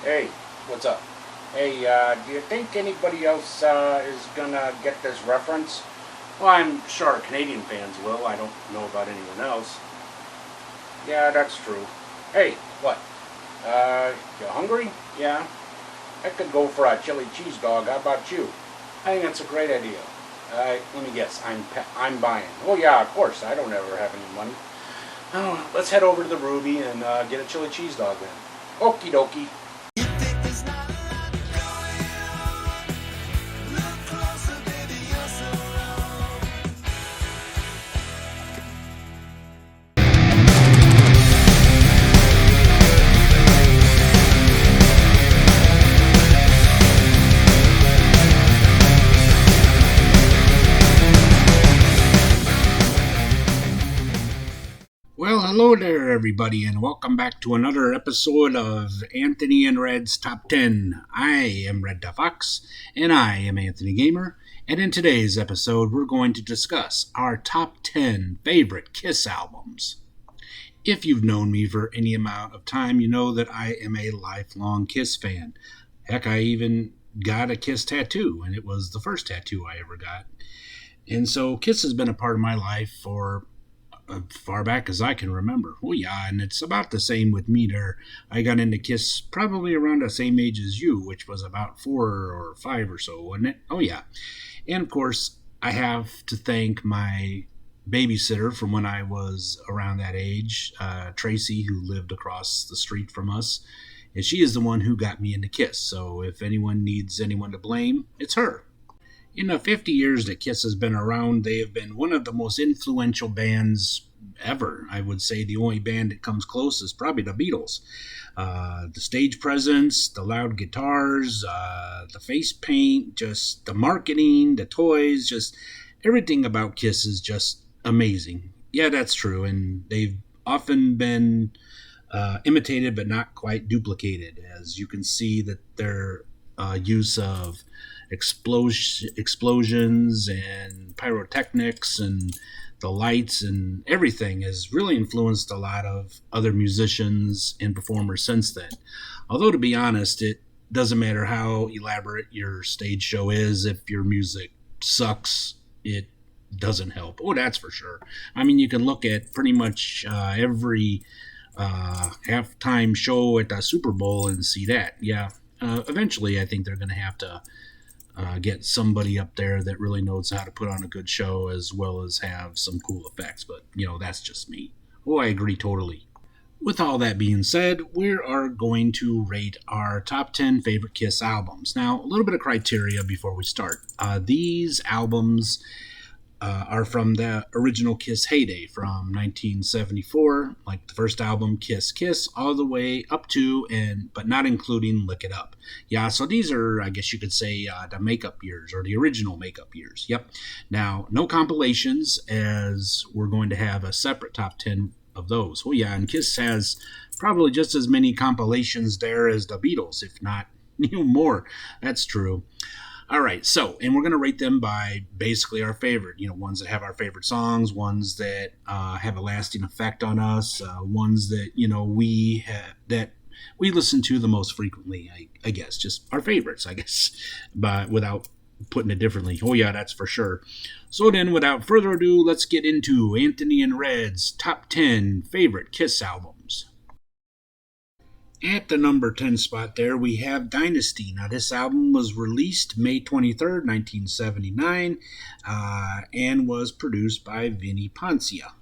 Hey, what's up? Hey, do you think anybody else is gonna get this reference? Well, I'm sure our Canadian fans will. I don't know about anyone else. Yeah, that's true. Hey, what? You hungry? Yeah. I could go for a chili cheese dog. How about you? I think that's a great idea. Let me guess. I'm buying. Oh yeah, of course. I don't ever have any money. Oh, let's head over to the Ruby and get a chili cheese dog then. Okie dokie. Well, hello there, everybody, and welcome back to another episode of Anthony and Red's Top 10. I am Red the Fox, and I am Anthony Gamer, and in today's episode, we're going to discuss our top 10 favorite Kiss albums. If you've known me for any amount of time, you know that I am a lifelong Kiss fan. Heck, I even got a Kiss tattoo, and it was the first tattoo I ever got. And so Kiss has been a part of my life for far back as I can remember. Oh yeah, and it's about the same with me there. I got into Kiss probably around the same age as you, which was about 4 or 5 or so, wasn't it? Oh yeah. And of course, I have to thank my babysitter from when I was around that age, Tracy, who lived across the street from us. And she is the one who got me into Kiss. So if anyone needs anyone to blame, it's her. In the 50 years that Kiss has been around, they have been one of the most influential bands ever. I would say the only band that comes close is probably the Beatles. The stage presence, the loud guitars, the face paint, just the marketing, the toys, just everything about Kiss is just amazing. Yeah, that's true. And they've often been imitated but not quite duplicated, as you can see that their use of explosions and pyrotechnics and the lights and everything has really influenced a lot of other musicians and performers since then. Although, to be honest, it doesn't matter how elaborate your stage show is, if your music sucks, it doesn't help. Oh, that's for sure. I mean, you can look at pretty much every halftime show at the Super Bowl and see that. Yeah, eventually, I think they're going to have to get somebody up there that really knows how to put on a good show as well as have some cool effects. But, that's just me. Oh, I agree totally. With all that being said, we are going to rate our top 10 favorite Kiss albums. Now, a little bit of criteria before we start. These albums are from the original Kiss heyday from 1974, like the first album, Kiss Kiss, all the way up to but not including Lick It Up. Yeah, so these are, I guess you could say, the makeup years or the original makeup years. Yep. Now, no compilations, as we're going to have a separate top 10 of those. Oh yeah, and Kiss has probably just as many compilations there as the Beatles, if not more. That's true. All right, so, and we're going to rate them by basically our favorite, ones that have our favorite songs, ones that have a lasting effect on us, ones that, that we listen to the most frequently, I guess, just our favorites, I guess, but without putting it differently. Oh, yeah, that's for sure. So then, without further ado, let's get into Anthony and Red's top 10 favorite Kiss albums. At the number 10 spot there, we have Dynasty. Now, this album was released May 23rd, 1979, and was produced by Vinnie Poncia,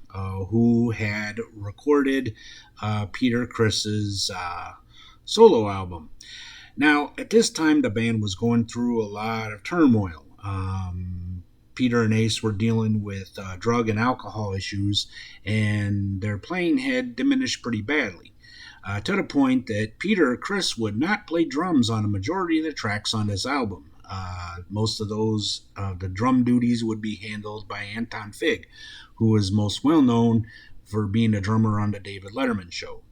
who had recorded Peter Criss's solo album. Now, at this time, the band was going through a lot of turmoil. Peter and Ace were dealing with drug and alcohol issues, and their playing had diminished pretty badly. To the point that Peter Criss would not play drums on a majority of the tracks on this album. Most of those, the drum duties would be handled by Anton Fig, who is most well known for being a drummer on the David Letterman show.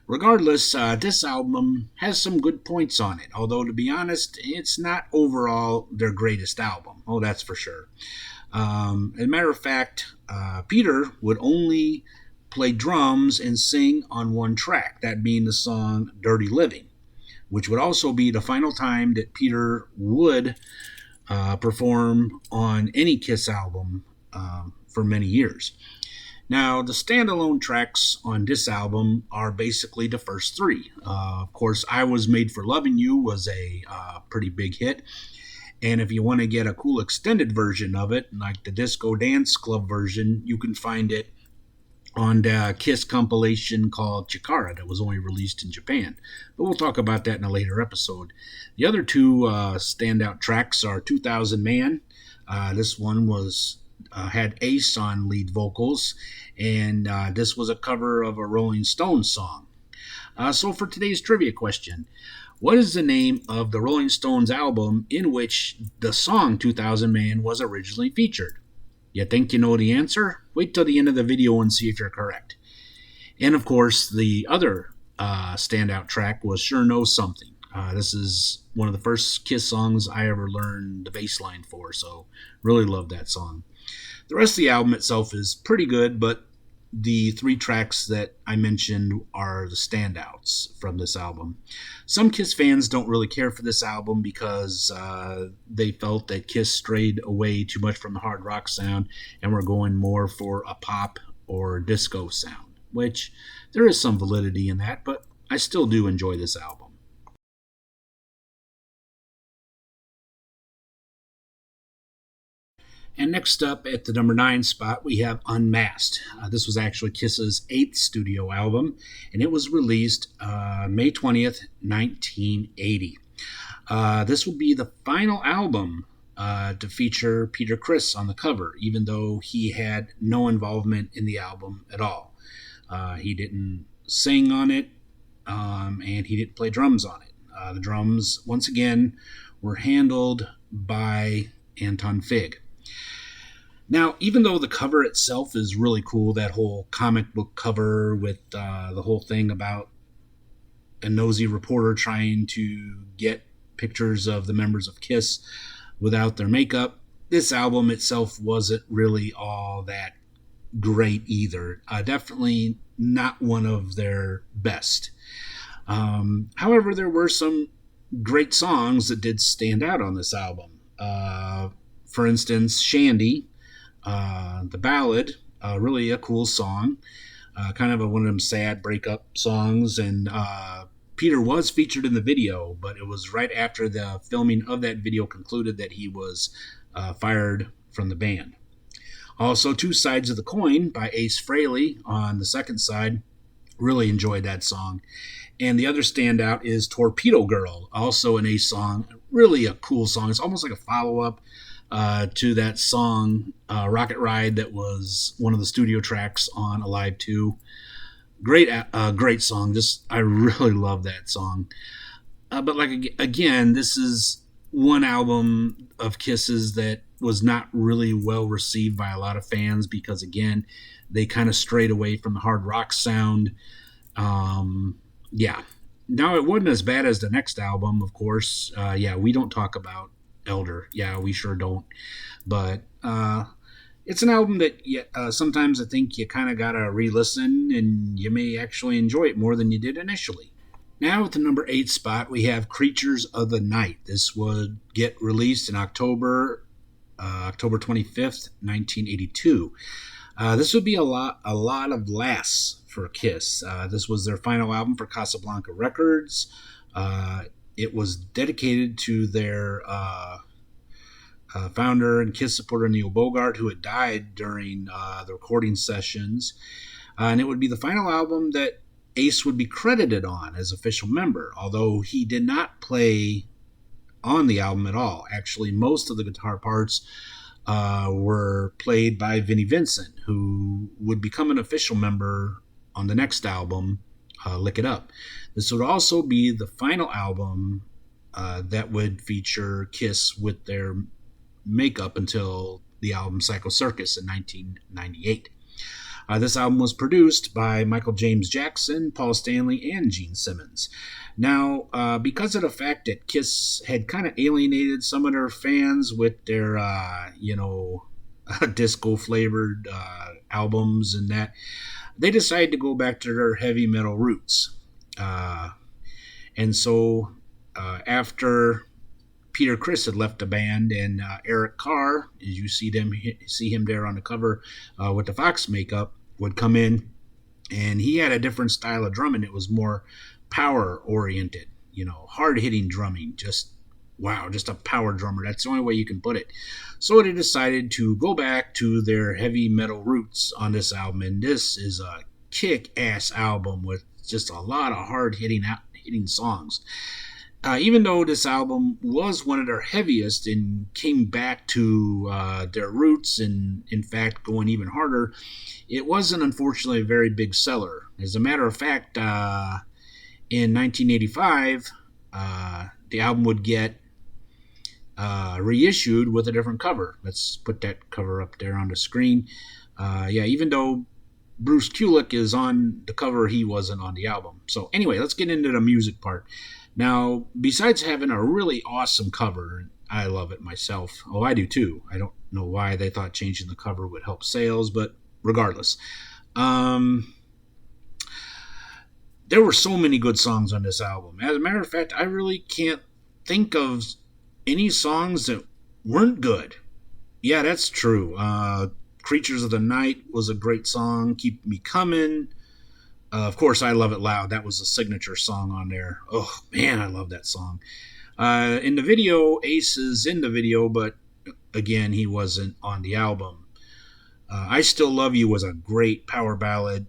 Regardless, this album has some good points on it, although to be honest, it's not overall their greatest album. Oh, that's for sure. As a matter of fact, Peter would only play drums and sing on one track, that being the song Dirty Living, which would also be the final time that Peter would perform on any Kiss album for many years. Now, the standalone tracks on this album are basically the first three. Of course, I Was Made for Loving You was a pretty big hit. And if you want to get a cool extended version of it, like the Disco Dance Club version, you can find it on the Kiss compilation called Chikara that was only released in Japan. But we'll talk about that in a later episode. The other two standout tracks are 2000 Man. This one was had Ace on lead vocals, and this was a cover of a Rolling Stones song. So for today's trivia question, what is the name of the Rolling Stones album in which the song 2000 Man was originally featured? You think you know the answer? Wait till the end of the video and see if you're correct. And of course, the other standout track was Sure Knows Something. This is one of the first Kiss songs I ever learned the bass line for, so really love that song. The rest of the album itself is pretty good, but the three tracks that I mentioned are the standouts from this album. Some Kiss fans don't really care for this album because they felt that Kiss strayed away too much from the hard rock sound and were going more for a pop or disco sound, which there is some validity in that, but I still do enjoy this album. And next up at the number 9 spot, we have Unmasked. This was actually Kiss's 8th studio album, and it was released May 20th, 1980. This would be the final album to feature Peter Criss on the cover, even though he had no involvement in the album at all. He didn't sing on it, and he didn't play drums on it. The drums, once again, were handled by Anton Fig. Now, even though the cover itself is really cool, that whole comic book cover with the whole thing about a nosy reporter trying to get pictures of the members of Kiss without their makeup, this album itself wasn't really all that great either. Definitely not one of their best. However, there were some great songs that did stand out on this album. For instance, Shandy, the ballad, really a cool song, kind of one of them sad breakup songs, and Peter was featured in the video, but it was right after the filming of that video concluded that he was fired from the band. Also, Two Sides of the Coin by Ace Frehley on the second side, really enjoyed that song. And the other standout is Torpedo Girl, also an Ace song, really a cool song. It's almost like a follow-up to that song Rocket Ride that was one of the studio tracks on Alive 2. Great song. Just I really love that song. But again, this is one album of Kiss's that was not really well received by a lot of fans because again, they kind of strayed away from the hard rock sound. Yeah. Now it wasn't as bad as the next album, of course. We don't talk about Elder. Yeah, we sure don't. But it's an album that sometimes I think you kind of got to re-listen and you may actually enjoy it more than you did initially. Now at the number 8 spot, we have Creatures of the Night. This would get released in October 25th, 1982. This would be a lot of laughs for Kiss. This was their final album for Casablanca Records. It was dedicated to their founder and Kiss supporter Neil Bogart, who had died during the recording sessions. And it would be the final album that Ace would be credited on as official member, although he did not play on the album at all. Actually, most of the guitar parts were played by Vinnie Vincent, who would become an official member on the next album, Lick It Up. This would also be the final album that would feature Kiss with their makeup until the album Psycho Circus in 1998. This album was produced by Michael James Jackson, Paul Stanley, and Gene Simmons. Now, because of the fact that Kiss had kind of alienated some of their fans with their, disco-flavored albums and that, they decided to go back to their heavy metal roots. And so After Peter Criss had left the band, and Eric Carr, as you see him there on the cover with the Fox makeup, would come in, and he had a different style of drumming. It was more power oriented, hard hitting drumming. Just wow, just a power drummer. That's the only way you can put it. So they decided to go back to their heavy metal roots on this album, and this is a kick-ass album with just a lot of hard hitting songs. Even though this album was one of their heaviest and came back to their roots and, in fact, going even harder, it wasn't, unfortunately, a very big seller. As a matter of fact, in 1985, the album would get reissued with a different cover. Let's put that cover up there on the screen. Even though Bruce Kulick is on the cover, he wasn't on the album. So anyway, let's get into the music part. Now, besides having a really awesome cover, I love it myself. Oh, I do too. I don't know why they thought changing the cover would help sales, but regardless. There were so many good songs on this album. As a matter of fact, I really can't think of any songs that weren't good. Yeah, that's true. Creatures of the Night was a great song. Keep Me Coming. Of course, I Love It Loud. That was a signature song on there. Oh, man, I love that song. In the video, Ace is in the video, but again, he wasn't on the album. I Still Love You was a great power ballad.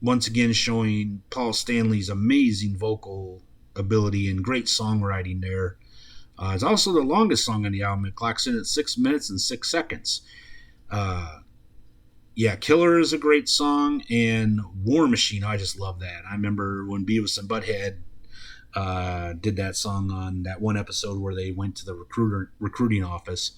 Once again, showing Paul Stanley's amazing vocal ability and great songwriting there. It's also the longest song on the album. It clocks in at 6 minutes and 6 seconds. Killer is a great song, and War Machine, I just love that. I remember when Beavis and Butthead did that song on that one episode where they went to the recruiting office.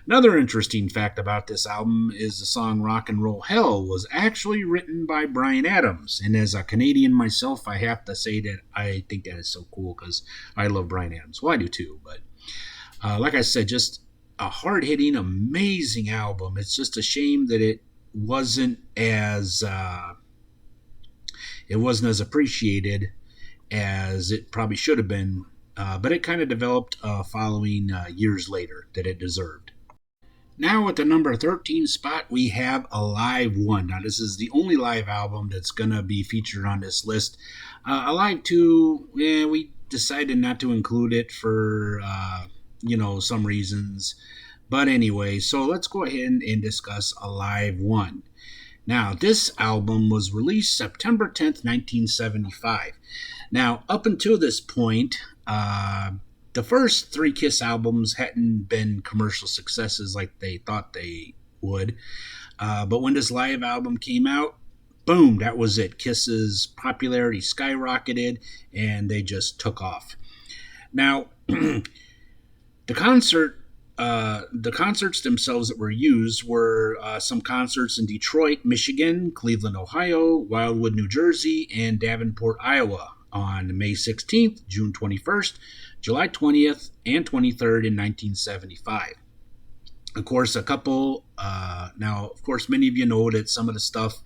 Another interesting fact about this album is the song Rock and Roll Hell was actually written by Bryan Adams. And as a Canadian myself, I have to say that I think that is so cool because I love Bryan Adams. Well, I do too. But like I said, just a hard-hitting, amazing album. It's just a shame that it wasn't as appreciated as it probably should have been. But it kind of developed following years later that it deserved. Now at the number 13 spot, we have Alive 1. Now this is the only live album that's going to be featured on this list. Alive 2, we decided not to include it for, some reasons. But anyway, so let's go ahead and discuss Alive 1. Now, this album was released September 10th, 1975. Now, up until this point, the first three Kiss albums hadn't been commercial successes like they thought they would. But when this live album came out, boom, that was it. Kiss's popularity skyrocketed, and they just took off. Now, the concerts themselves that were used were some concerts in Detroit, Michigan, Cleveland, Ohio, Wildwood, New Jersey, and Davenport, Iowa on May 16th, June 21st, July 20th, and 23rd in 1975. Of course, many of you know that some of the stuff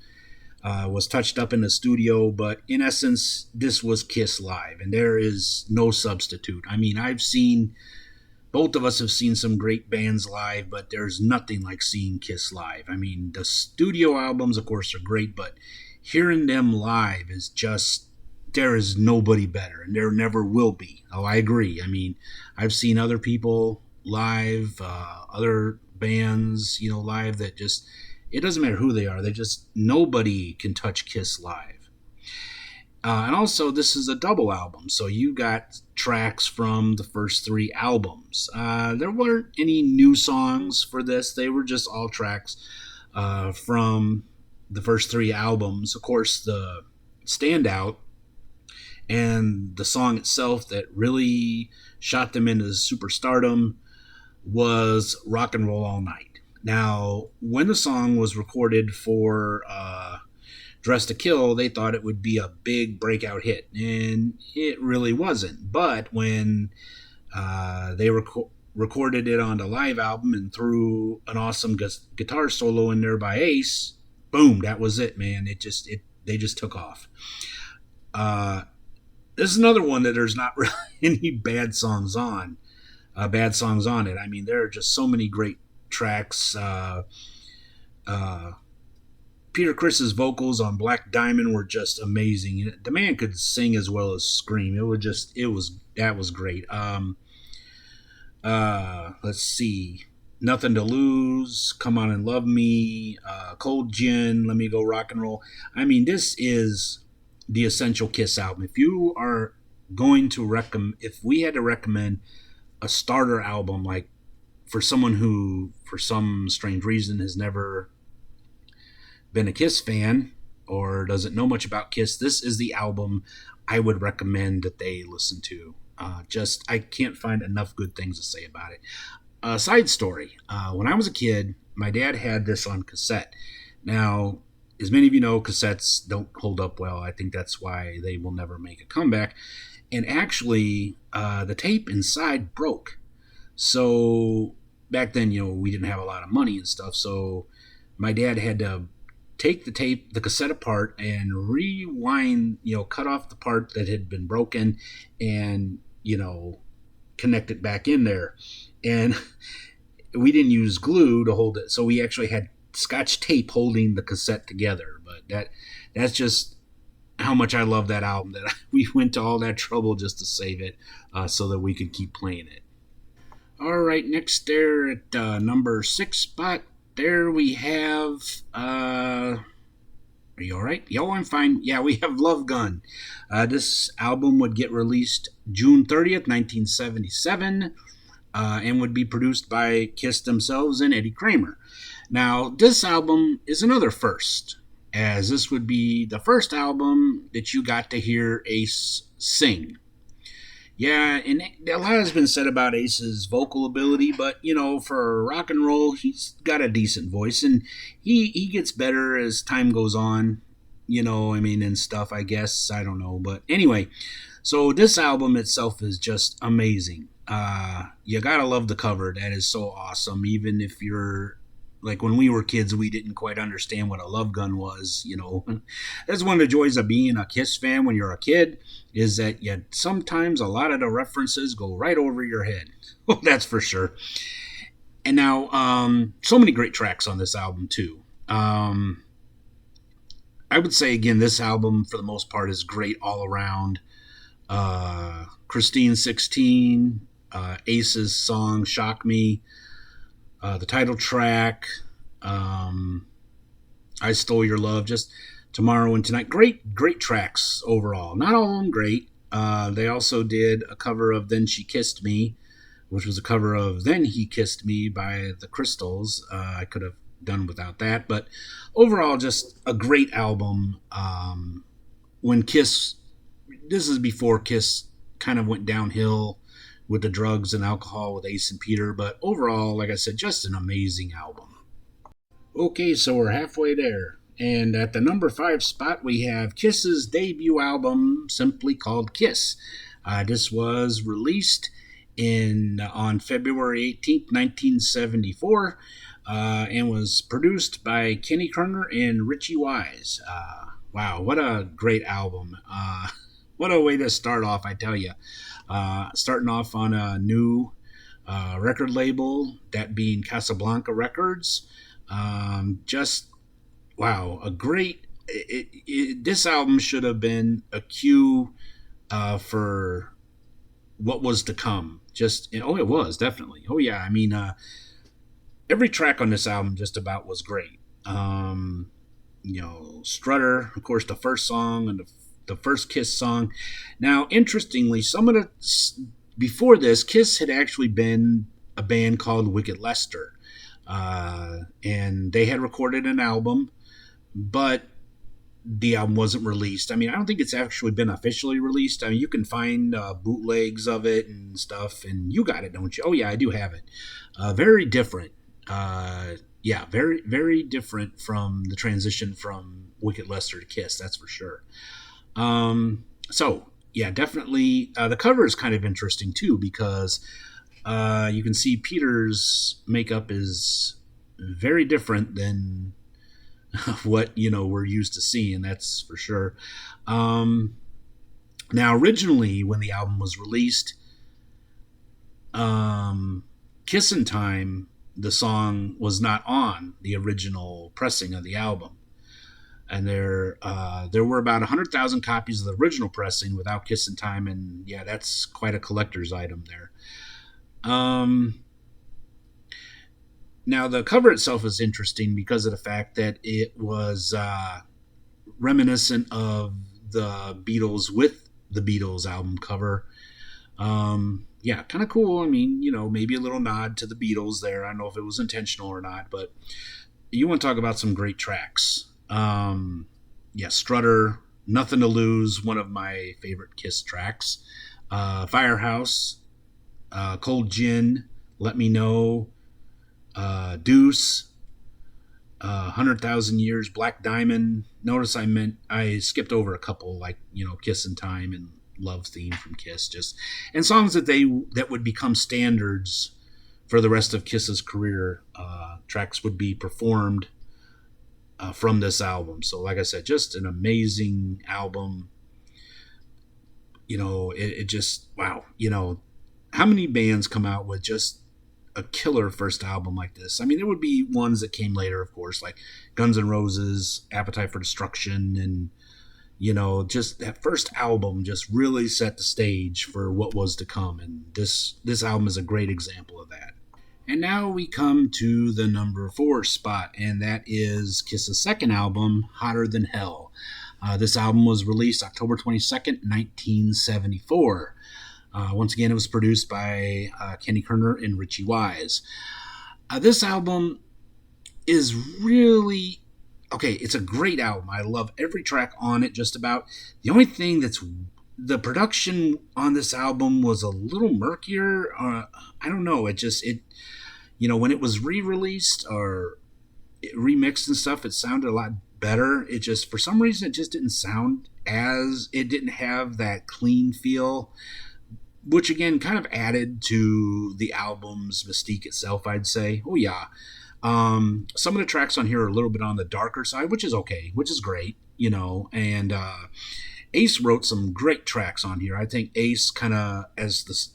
was touched up in the studio, but in essence, this was Kiss live, and there is no substitute. I mean, both of us have seen some great bands live, but there's nothing like seeing Kiss live. I mean, the studio albums, of course, are great, but hearing them live is just, there is nobody better, and there never will be. Oh, I agree. I mean, I've seen other people live, other bands, live that just, it doesn't matter who they are. Nobody can touch Kiss live. And also, this is a double album, so you got tracks from the first three albums. There weren't any new songs for this. They were just all tracks from the first three albums. Of course, the standout and the song itself that really shot them into superstardom was Rock and Roll All Night. Now, when the song was recorded for Dress to Kill, they thought it would be a big breakout hit, and it really wasn't. But when they recorded it on the live album and threw an awesome guitar solo in there by Ace, boom, that was it, man. They just took off. This is another one that there's not really any bad songs on it. I mean, there are just so many great tracks. Uh, Peter Chris's vocals on Black Diamond were just amazing. The man could sing as well as scream. It was that was great. Let's see. Nothing to Lose, Come On and Love Me, Cold Gin, Let Me Go Rock and Roll. I mean, this is the essential Kiss album. If you are going to recommend, if we had to recommend a starter album, like for someone who, for some strange reason, has never been a Kiss fan or doesn't know much about Kiss, this is the album I would recommend that they listen to. Just, I can't find enough good things to say about it. A side story: when I was a kid, my dad had this on cassette. Now, as many of you know, cassettes don't hold up well. I think that's why they will never make a comeback. And actually, the tape inside broke. So back then, we didn't have a lot of money and stuff. So my dad had to take the cassette apart and rewind, cut off the part that had been broken and, connect it back in there. And we didn't use glue to hold it. So we actually had scotch tape holding the cassette together. But that's just how much I love that album, that we went to all that trouble just to save it so that we could keep playing it. All right, next there at number 6 spot, there we have. Are you all right? Yo, I'm fine. Yeah, we have Love Gun. This album would get released June 30th, 1977, and would be produced by Kiss themselves and Eddie Kramer. Now, this album is another first, as this would be the first album that you got to hear Ace sing. Yeah, and a lot has been said about Ace's vocal ability, but for rock and roll, he's got a decent voice, and he gets better as time goes on. And stuff. I guess I don't know, but anyway, so this album itself is just amazing. You gotta love the cover. That is so awesome. Even if you're like, when we were kids, we didn't quite understand what a love gun was. That's one of the joys of being a Kiss fan when you're a kid, is that sometimes a lot of the references go right over your head. Well, that's for sure. And now, so many great tracks on this album too. I would say again, this album for the most part is great all around. Christine 16, Ace's song Shock Me, the title track, I Stole Your Love, just Tomorrow and Tonight. Great tracks overall. Not all of them great. They also did a cover of Then She Kissed Me, which was a cover of Then He Kissed Me by the Crystals. I could have done without that, but overall, just a great album. When Kiss, this is before Kiss kind of went downhill with the drugs and alcohol with Ace and Peter, but overall, like I said, just an amazing album. Okay, so we're halfway there. And at the number 5 spot, we have Kiss's debut album, simply called Kiss. This was released on February 18th, 1974, and was produced by Kenny Kerner and Richie Wise. Wow, what a great album. What a way to start off, I tell you. Starting off on a new record label, that being Casablanca Records. Just, wow, a great... this album should have been a cue for what was to come. It was, definitely. Oh, yeah, I mean, every track on this album just about was great. Strutter, of course, the first song, and the first Kiss song. Now, interestingly, before this, Kiss had actually been a band called Wicked Lester, and they had recorded an album, but the album wasn't released. I mean, I don't think it's actually been officially released. I mean, you can find bootlegs of it and stuff, and you got it, don't you? Oh, yeah, I do have it. Very different. Very, very different from the transition from Wicked Lester to Kiss, that's for sure. Definitely. The cover is kind of interesting too, because you can see Peter's makeup is very different than what we're used to seeing. That's for sure. Now, originally, when the album was released, Kissin' Time, the song was not on the original pressing of the album. And there were about 100,000 copies of the original pressing without Kissin' Time, and yeah, that's quite a collector's item there. Um, Now, the cover itself is interesting because of the fact that it was reminiscent of the Beatles with the Beatles album cover. Yeah, kind of cool. I mean, maybe a little nod to the Beatles there. I don't know if it was intentional or not, but you want to talk about some great tracks. Yeah, Strutter, Nothing to Lose, one of my favorite Kiss tracks. Firehouse, Cold Gin, Let Me Know, Deuce, 100,000 Years, Black Diamond. Notice I skipped over a couple like Kissin' Time and Love Theme from Kiss, just and songs that would become standards for the rest of Kiss's career. Tracks would be performed from this album. So, like I said, just an amazing album. It just wow. How many bands come out with just a killer first album like this? I mean, there would be ones that came later, of course, like Guns N' Roses, Appetite for Destruction, and just that first album just really set the stage for what was to come. And this album is a great example of that. And now we come to the number 4 spot, and that is Kiss's second album, Hotter Than Hell. This album was released October 22nd, 1974. Once again, it was produced by Kenny Kerner and Richie Wise. This album is really okay. It's a great album. I love every track on it, just about. The only thing that's the production on this album was a little murkier. I don't know. When it was re-released or remixed and stuff, it sounded a lot better. It just, for some reason, it just didn't sound it didn't have that clean feel, which again kind of added to the album's mystique itself, I'd say. Oh yeah. Some of the tracks on here are a little bit on the darker side, which is okay, which is great, and Ace wrote some great tracks on here. I think Ace kind of,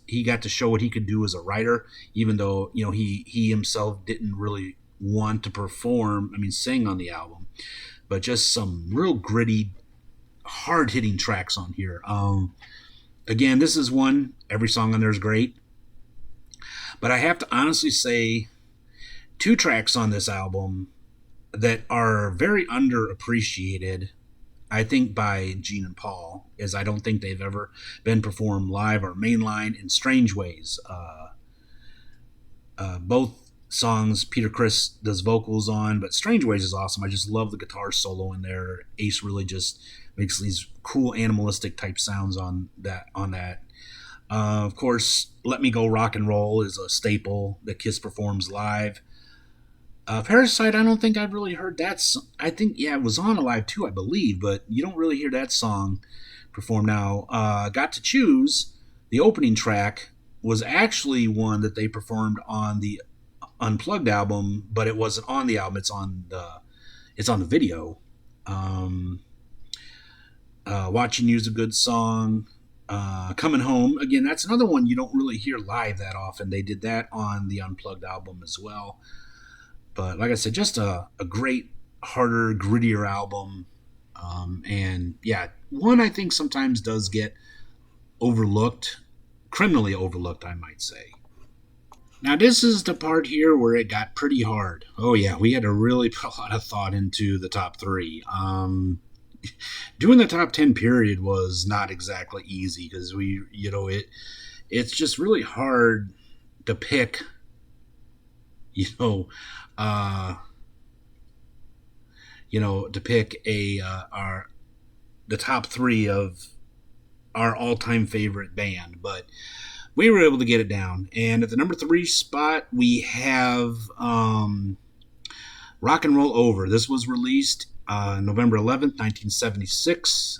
he got to show what he could do as a writer, even though, he himself didn't really want to sing on the album, but just some real gritty, hard hitting tracks on here. Again, this is one, every song on there is great, but I have to honestly say 2 tracks on this album that are very underappreciated, I think, by Gene and Paul, is I don't think they've ever been performed live or mainline in Strange Ways. Both songs Peter Criss does vocals on, but Strange Ways is awesome. I just love the guitar solo in there. Ace really just makes these cool animalistic type sounds on that. Of course, Let Me Go Rock and Roll is a staple that Kiss performs live. Parasite, I don't think I've really heard that. I think, yeah, it was on Alive too, I believe, but you don't really hear that song performed now. Got to Choose, the opening track, was actually one that they performed on the Unplugged album, but it wasn't on the album. It's on the video. Watching You's a good song. Coming Home, again, that's another one you don't really hear live that often. They did that on the Unplugged album as well. But like I said, just a great, harder, grittier album. And yeah, one I think sometimes does get overlooked, criminally overlooked, I might say. Now, this is the part here where it got pretty hard. Oh yeah, we had to really put a lot of thought into the top 3. Doing the top 10 period was not exactly easy because it's just really hard to pick, to pick the top 3 of our all-time favorite band, but we were able to get it down. And at the number 3 spot, we have Rock and Roll Over. This was released November 11th, 1976,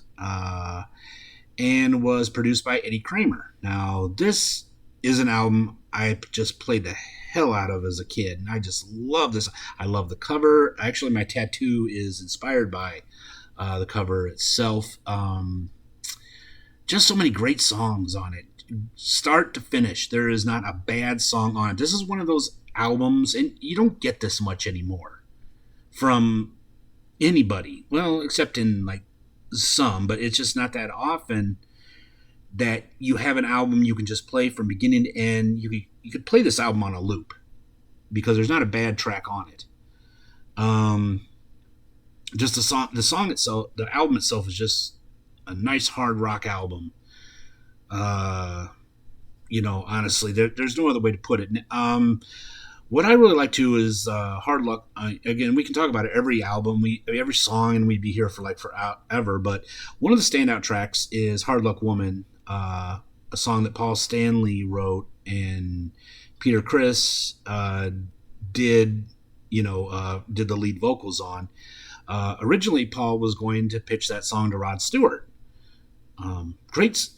and was produced by Eddie Kramer. Now, this is an album I just played the hell out of as a kid, and I just love this. I love the cover. Actually, my tattoo is inspired by the cover itself. just so many great songs on it, start to finish. There is not a bad song on it. This is one of those albums, and you don't get this much anymore from anybody. Well, except in like some, but it's just not that often that you have an album you can just play from beginning to end. You could play this album on a loop because there's not a bad track on it. Um, just the song itself, the album itself is just a nice hard rock album. Uh, honestly, there's no other way to put it. What I really like too is Hard Luck. Again, we can talk about it every album, every song, and we'd be here for forever. But one of the standout tracks is Hard Luck Woman, a song that Paul Stanley wrote and Peter Criss did did the lead vocals on. Originally, Paul was going to pitch that song to Rod Stewart. Great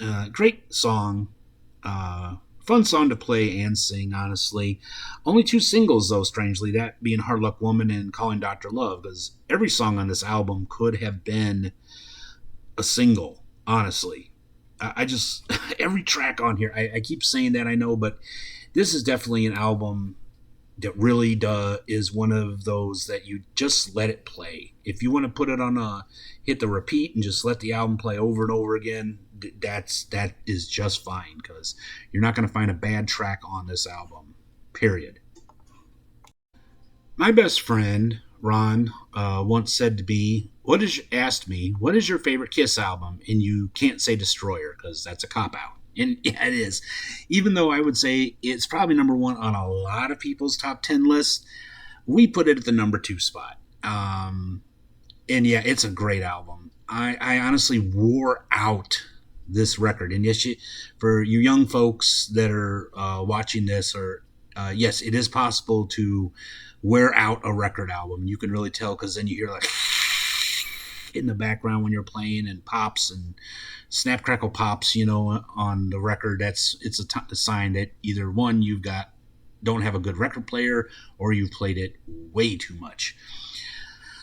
song. Fun song to play and sing, honestly. Only two singles, though, strangely, that being Hard Luck Woman and Calling Dr. Love, because every song on this album could have been a single, honestly. I just, every track on here, I keep saying that, I know, but this is definitely an album that really is one of those that you just let it play. If you want to put it on hit the repeat and just let the album play over and over again, that is just fine, because you're not going to find a bad track on this album, period. My best friend Ron once said to me, asked me, what is your favorite Kiss album? And you can't say Destroyer, because that's a cop-out. And yeah, it is. Even though I would say it's probably number one on a lot of people's top 10 lists, we put it at the number 2 spot. And yeah, it's a great album. I honestly wore out this record. And yes, for you young folks that are watching this, or yes, it is possible to wear out a record album. You can really tell, because then you hear like in the background when you're playing, and pops and snap crackle pops, on the record. It's a sign that either one, don't have a good record player, or you've played it way too much.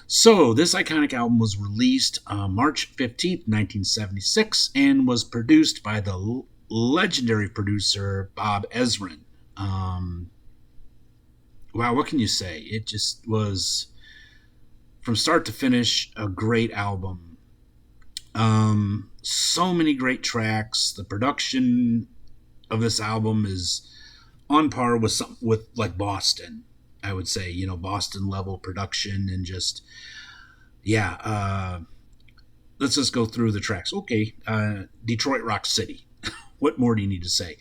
So this iconic album was released March 15th, 1976, and was produced by the legendary producer Bob Ezrin. Wow, what can you say? It just was, from start to finish, a great album. So many great tracks. The production of this album is on par with like Boston, I would say, Boston level production, and just, yeah. Let's just go through the tracks. Okay. Detroit Rock City. What more do you need to say?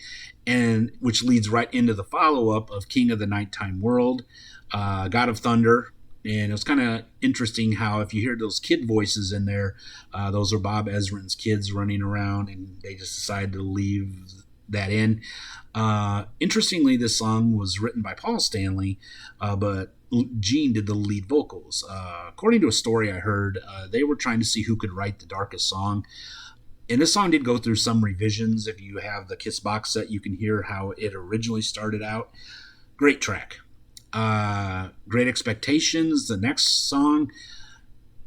And which leads right into the follow-up of King of the Nighttime World, God of Thunder. And it was kind of interesting how, if you hear those kid voices in there, those are Bob Ezrin's kids running around, and they just decided to leave that in. Interestingly, this song was written by Paul Stanley, but Gene did the lead vocals. According to a story I heard, they were trying to see who could write the darkest song. And this song did go through some revisions. If you have the Kiss box set, you can hear how it originally started out. Great track. Great Expectations, the next song.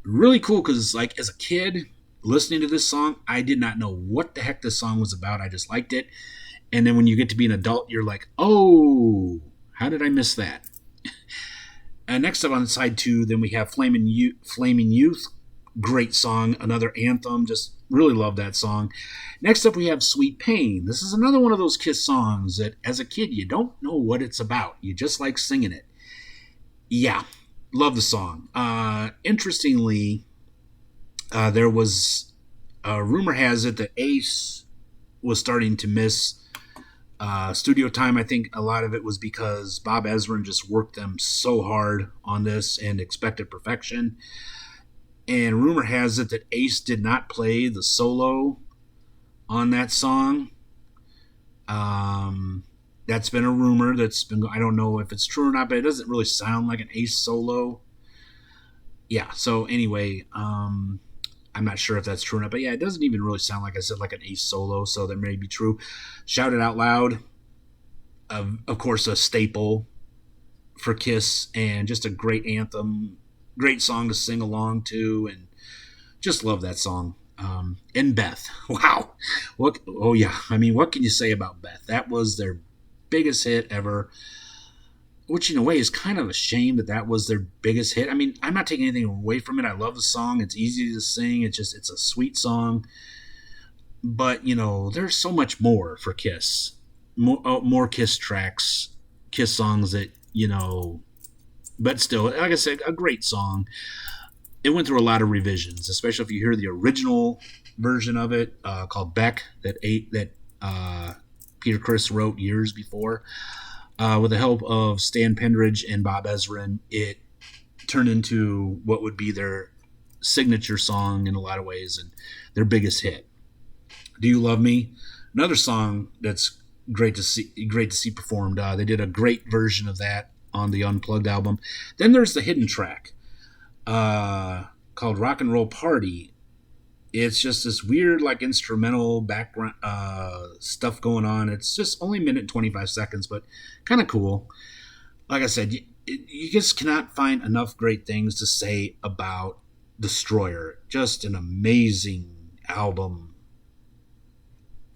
Really cool, because like as a kid listening to this song, I did not know what the heck this song was about. I just liked it. And then when you get to be an adult, you're like, oh, how did I miss that? And next up on side 2, then we have Flaming Youth. Great song, another anthem. Just really love that song. Next up, we have Sweet Pain. This is another one of those Kiss songs that as a kid, you don't know what it's about. You just like singing it. Yeah, love the song. Interestingly, there was rumor has it that Ace was starting to miss studio time. I think a lot of it was because Bob Ezrin just worked them so hard on this and expected perfection. And rumor has it that Ace did not play the solo on that song. That's been a rumor I don't know if it's true or not, but it doesn't really sound like an Ace solo. Yeah, so anyway, I'm not sure if that's true or not, but yeah, it doesn't even really sound like I said like an Ace solo, so that may be true. Shout It Out Loud, of course, a staple for Kiss, and just a great anthem. Great song to sing along to, and just love that song. And Beth. Wow. What? Oh yeah. I mean, what can you say about Beth? That was their biggest hit ever. Which in a way is kind of a shame that that was their biggest hit. I mean, I'm not taking anything away from it. I love the song. It's easy to sing. It's a sweet song. But there's so much more for Kiss. More Kiss tracks, Kiss songs that But still, like I said, a great song. It went through a lot of revisions, especially if you hear the original version of it called Beck that Peter Criss wrote years before. With the help of Stan Pendridge and Bob Ezrin, it turned into what would be their signature song in a lot of ways and their biggest hit. Do You Love Me? Another song that's great to see performed. They did a great version of that on the Unplugged album. Then there's the hidden track called Rock and Roll Party. It's just this weird like instrumental background stuff going on. It's just only a minute and 25 seconds, but kind of cool. Like I said, you just cannot find enough great things to say about Destroyer. Just an amazing album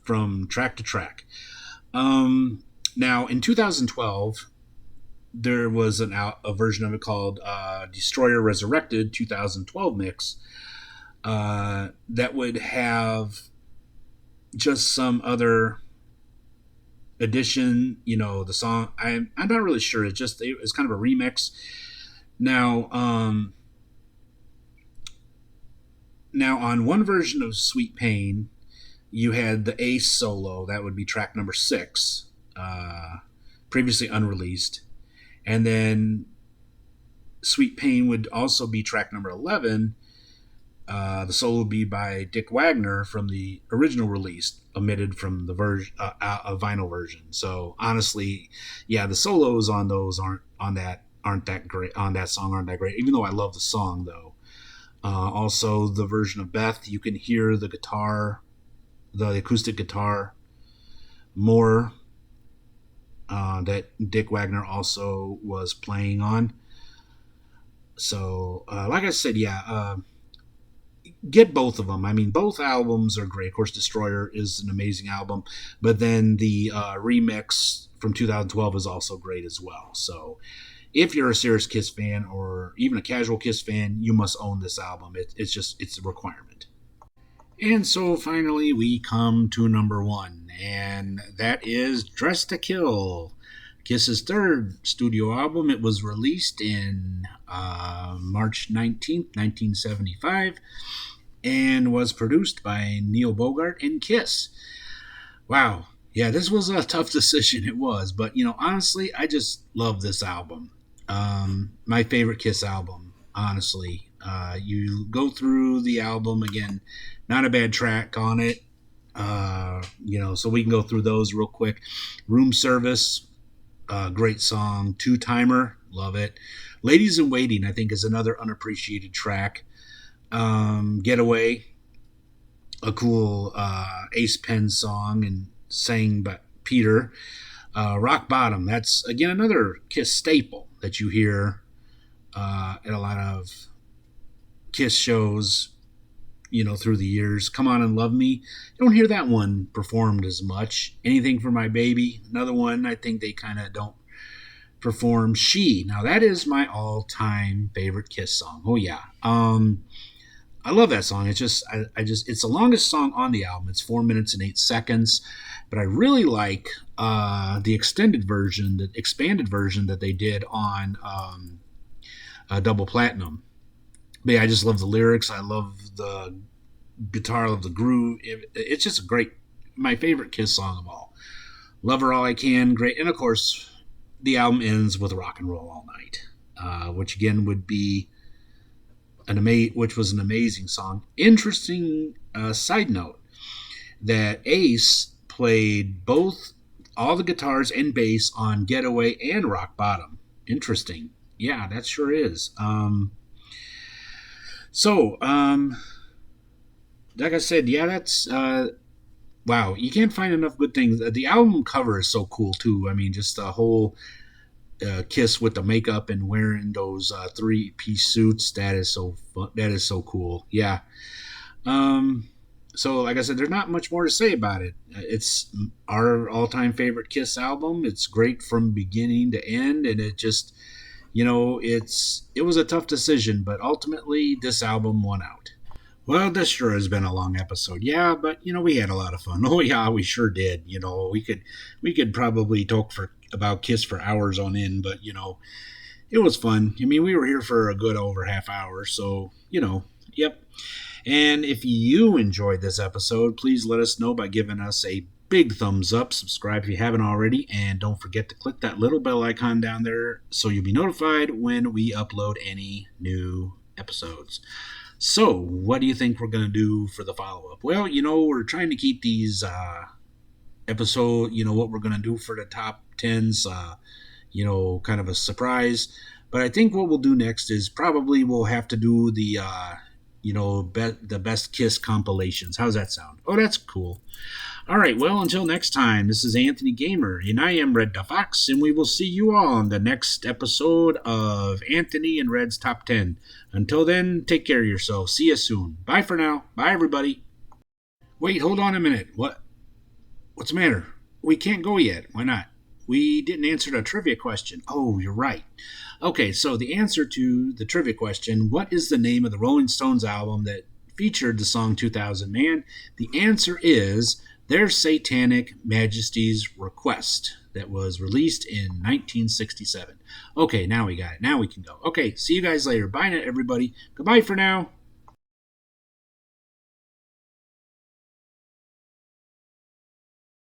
from track to track. Now, in 2012, there was a version of it called Destroyer Resurrected 2012 mix that would have just some other addition. The song I'm not really sure. It's kind of a remix. Now, on one version of Sweet Pain, you had the Ace solo. That would be track number 6, previously unreleased. And then Sweet Pain would also be track number 11. The solo would be by Dick Wagner from the original release, omitted from the vinyl version. So honestly, yeah, the solos on those aren't that great. On that song aren't that great. Even though I love the song though. Also, the version of Beth, you can hear the guitar, the acoustic guitar, more. That Dick Wagner also was playing on. So, like I said, yeah, get both of them. I mean, both albums are great. Of course, Destroyer is an amazing album, but then the remix from 2012 is also great as well. So, if you're a serious Kiss fan or even a casual Kiss fan, you must own this album. It's a requirement. And so finally, we come to number 1, and that is Dress to Kill, Kiss's third studio album. It was released in March 19th, 1975, and was produced by Neil Bogart and Kiss. Wow. Yeah, this was a tough decision. It was. But, honestly, I just love this album. My favorite Kiss album, honestly. You go through the album again, not a bad track on it. So we can go through those real quick. Room Service, great song. Two Timer, love it. Ladies in Waiting, I think, is another unappreciated track. Getaway, a cool Ace Penn song and sang by Peter. Rock Bottom, that's again another Kiss staple that you hear at a lot of Kiss shows, through the years. Come On and Love Me, you don't hear that one performed as much. Anything for My Baby, another one I think they kind of don't perform. She, now that is my all-time favorite Kiss song. Oh yeah. I love that song. It's just it's the longest song on the album. It's 4 minutes and 8 seconds, but I really like the extended version, the expanded version that they did on Double Platinum. But yeah, I just love the lyrics. I love the guitar, I love the groove. It's just my favorite Kiss song of all. Love Her All I Can, great. And of course, the album ends with Rock and Roll All Night, which again would be which was an amazing song. Interesting side note that Ace played all the guitars and bass on Getaway and Rock Bottom. Interesting. Yeah, that sure is. Like I said, yeah, that's wow. You can't find enough good things. The album cover is so cool too. I mean, just the whole Kiss with the makeup and wearing those 3-piece suits. That is so fun. That is so cool. Yeah. Um, so, like I said, there's not much more to say about it. It's our all-time favorite Kiss album. It's great from beginning to end, and it just, it was a tough decision, but ultimately this album won out. Well, this sure has been a long episode. Yeah, but we had a lot of fun. Oh yeah, we sure did. We could probably talk for about Kiss for hours on end, but it was fun. I mean, we were here for a good over half hour, so yep. And if you enjoyed this episode, please let us know by giving us a big thumbs up. Subscribe if you haven't already, and don't forget to click that little bell icon down there so you'll be notified when we upload any new episodes. So, what do you think we're going to do for the follow up? Well, we're trying to keep these episode, what we're going to do for the top 10s, kind of a surprise. But I think what we'll do next is probably we'll have to do the, the best Kiss compilations. How's that sound? Oh, that's cool. All right, well, until next time, this is Anthony Gamer, and I am Red the Fox, and we will see you all on the next episode of Anthony and Red's Top 10. Until then, take care of yourselves. See you soon. Bye for now. Bye, everybody. Wait, hold on a minute. What's the matter? We can't go yet. Why not? We didn't answer the trivia question. Oh, you're right. Okay, so the answer to the trivia question, what is the name of the Rolling Stones album that featured the song 2000 Man? The answer is Their Satanic Majesty's Request, that was released in 1967. Okay, now we got it. Now we can go. Okay, see you guys later. Bye now, everybody. Goodbye for now.